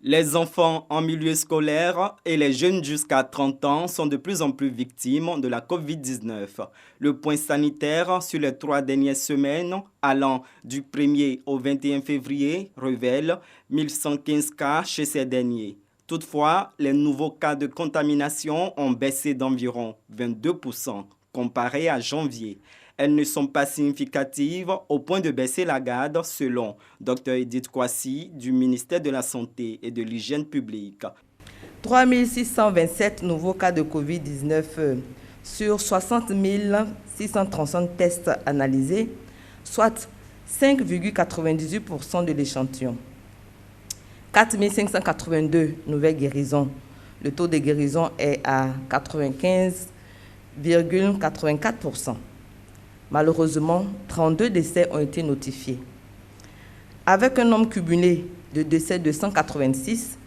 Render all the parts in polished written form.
Les enfants en milieu scolaire et les jeunes jusqu'à 30 ans sont de plus en plus victimes de la COVID-19. Le point sanitaire sur les 3 dernières semaines, allant du 1er au 21 février, révèle 1115 cas chez ces derniers. Toutefois, les nouveaux cas de contamination ont baissé d'environ 22% comparé à janvier. Elles ne sont pas significatives au point de baisser la garde, selon Dr Edith Kwasi du ministère de la Santé et de l'Hygiène publique. 3 627 nouveaux cas de COVID-19 sur 60 635 tests analysés, soit 5,98% de l'échantillon. 4 582 nouvelles guérisons. Le taux de guérison est à 95,84%. Malheureusement, 32 décès ont été notifiés. Avec un nombre cumulé de décès de 186,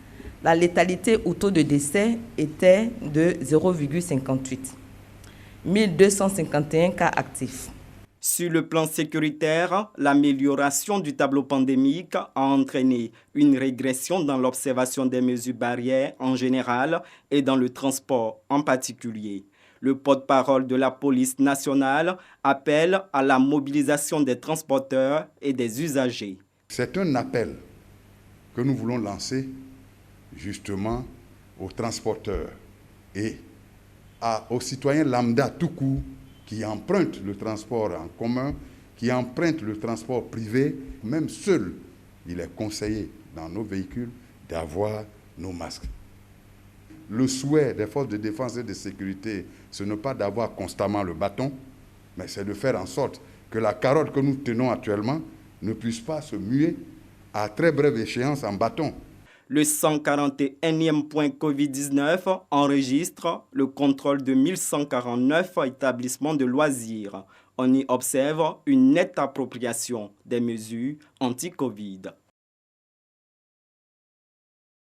la létalité au taux de décès était de 0,58. 1251 cas actifs. Sur le plan sécuritaire, l'amélioration du tableau pandémique a entraîné une régression dans l'observation des mesures barrières en général et dans le transport en particulier. Le porte-parole de la police nationale appelle à la mobilisation des transporteurs et des usagers. C'est un appel que nous voulons lancer justement aux transporteurs et aux citoyens lambda tout court qui empruntent le transport en commun, qui empruntent le transport privé. Même seul, il est conseillé dans nos véhicules d'avoir nos masques. Le souhait des forces de défense et de sécurité, ce n'est pas d'avoir constamment le bâton, mais c'est de faire en sorte que la carotte que nous tenons actuellement ne puisse pas se muer à très brève échéance en bâton. Le 141e point COVID-19 enregistre le contrôle de 1149 établissements de loisirs. On y observe une nette appropriation des mesures anti-Covid.